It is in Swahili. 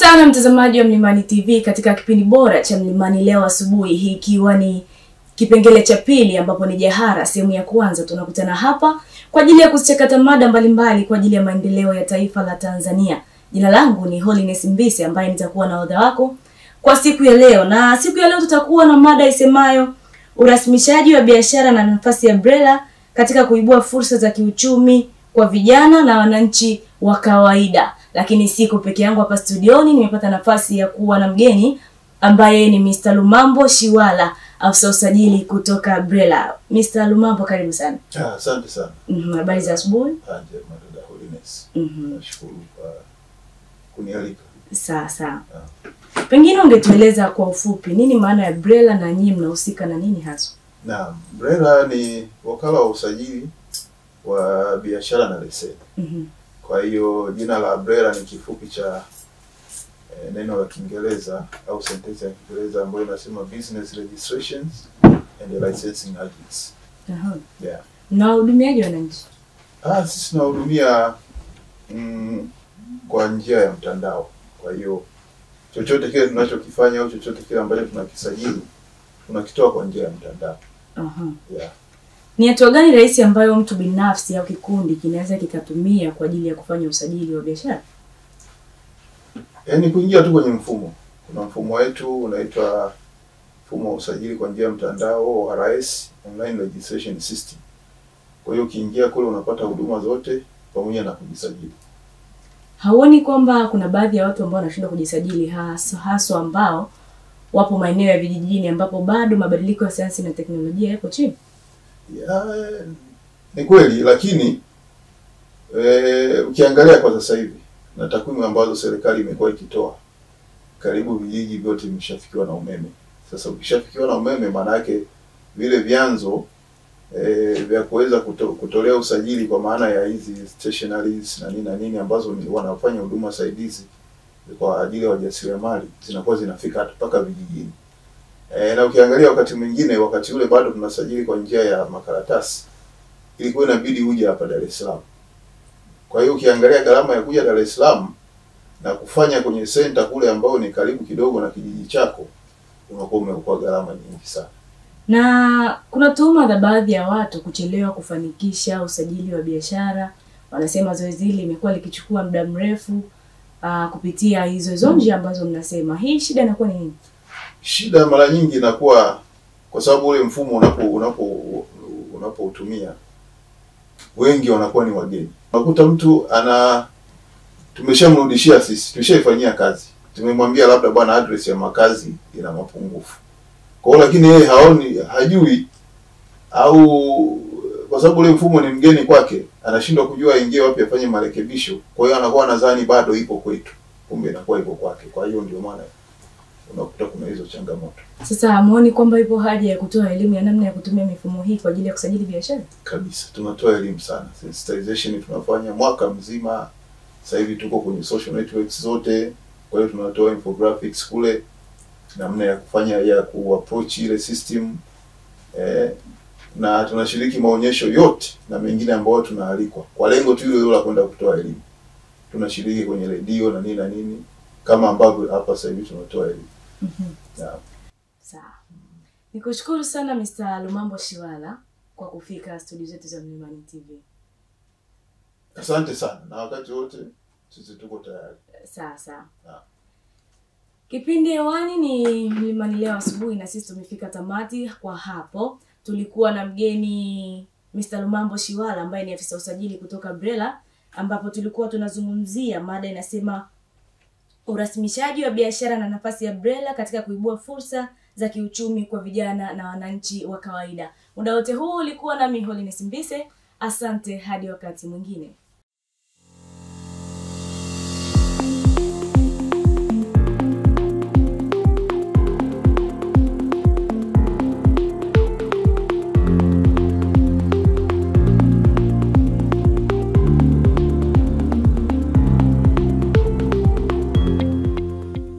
sana mtazamaji wa Mlimani TV katika kipindi bora cha Mlimani leo asubuhi, hii ikiwa ni kipengele cha pili ambapo ni Jahara sehemu ya kwanza. Tunakutana hapa kwa ajili ya kuchakata mada mbalimbali kwa ajili ya maendeleo ya taifa la Tanzania. Jina langu ni Holiness Mbise ambaye nitakuwa nahodha wako kwa siku ya leo. Na siku ya leo tutakuwa na mada isemayo urasimishaji wa biashara na nafasi ya BRELA katika kuibua fursa za kiuchumi kwa vijana na wananchi wa kawaida. Lakini siko peke yangu hapa studioni, nimepata nafasi ya kuwa na mgeni ambaye ni Mr. Lumambo Shiwala, afisa usajili kutoka BRELA. Mr. Lumambo, karibu sana. Asante sana. Habari za asubuhi? Asante madada Holiness. Nashukuru kwa kunialika. Sawa. Pengine ungetueleza kwa ufupi nini maana ya BRELA na nyinyi mnahusika na nini hasa? Naam, BRELA ni wakala wa usajili wa biashara na leseni. Kwa hiyo jina la BRELA ni kifupi cha neno la Kiingereza au sentensi ya Kiingereza ambayo inasema Business Registrations and Licensing Agents. Yeah. Na hudumiaje wananchi? Sisi tunahudumia kwa njia ya mtandao. Kwa hiyo chochote kile tunachokifanya au chochote kile ambacho tunakisajili tunakitoa kwa njia ya mtandao. Yeah. Ni hatua gani rahisi ambayo mtu binafsi au kikundi kinaweza kikatumia kwa ajili ya kufanya usajili wa biashara? Yaani kuingia tu kwenye mfumo. Kuna mfumo wetu unaitwa mfumo wa usajili kwa njia ya mtandao, ORS, Online Registration System. Kwa hiyo ukiingia kule unapata huduma zote pamoja na kujisajili. Hauoni kwamba kuna baadhi ya watu ambao wanashindwa kujisajili, hasa ambao wapo maeneo ya vijijini ambapo bado mabadiliko ya sayansi na teknolojia yako chini? Ni kweli, lakini ukiangalia kwa sasa hivi na takwimu ambazo serikali imekuwa ikitoa, karibu vijiji vyote vimeshafikiwa na umeme. Sasa ukishafikiwa na umeme, maana yake vile vyanzo vya kuweza kutolea usajili kwa maana ya hizi stationaries na nini ambazo ni wanafanya huduma saidizi kwa ajili ya wajasiriamali zinakuwa zinafika mpaka vijijini. Na ukiangalia wakati ule bado tunasajili kwa njia ya makaratasi, ilikuwa inabidi uje hapa Dar es Salaam. Kwa hiyo ukiangalia gharama ya kuja Dar es Salaam na kufanya kwenye center kule ambao ni karibu kidogo na kijiji chako, unakuwa gharama nyingi sana. Na kuna tuhuma za baadhi ya watu kuchelewa kufanikisha usajili wa biashara. Wanasema zoezi hili limekuwa likichukua muda mrefu kupitia hizo njia ambazo mnasema. Hii shida inakuwa ni nini? Shida mara nyingi inakuwa kwa sababu ule mfumo unapoutumia wengi wanakuwa ni wageni. Unakuta mtu tumeshamrudishia sisi, tumeshaifanyia kazi. Tumemwambia labda bwana address ya makazi ina mapungufu. Kwa hiyo lakini yeye hajui, au kwa sababu ule mfumo ni mgeni kwake, anashindwa kujua aingie wapi afanye marekebisho. Kwa hiyo anakuwa nadhani bado ipo kwetu, kumbe inakuwa ipo kwake. Kwa hiyo ndio maana unakuta kuna hizo changamoto. Sasa hamuoni kwamba ipo haja ya kutoa elimu ya namna ya kutumia mifumo hii kwa ajili ya kusajili biashara? Kabisa, tunatoa elimu sana. Sensitization tunafanya mwaka mzima. Sasa hivi tuko kwenye social networks zote. Kwa hiyo tunatoa infographics kule, namna ya kufanya ya kuapproach ile system. Na tunashiriki maonyesho yote na mengine ambayo tunaalikwa kwa lengo tu ile la kwenda kutoa elimu. Tunashiriki kwenye redio na nini kama ambavyo hapa sasa hivi tunatoa elimu. Sawa. Nikushukuru sana Mr. Lumambo Shiwala kwa kufika studio zetu za Mlimani TV. Asante sana, na wakati wote sisi tuko tayari. Sawa. Kipindi hewani ni Mlimani leo asubuhi na sisi tumefika tamati kwa hapo. Tulikuwa na mgeni Mr. Lumambo Shiwala ambaye ni afisa usajili kutoka BRELA, ambapo tulikuwa tunazungumzia mada inasema urasimishaji wa biashara na nafasi ya BRELA katika kuibua fursa za kiuchumi kwa vijana na wananchi wa kawaida. Muda wote huu ulikuwa na mimi Holiness Mbise. Asante hadi wakati mwingine.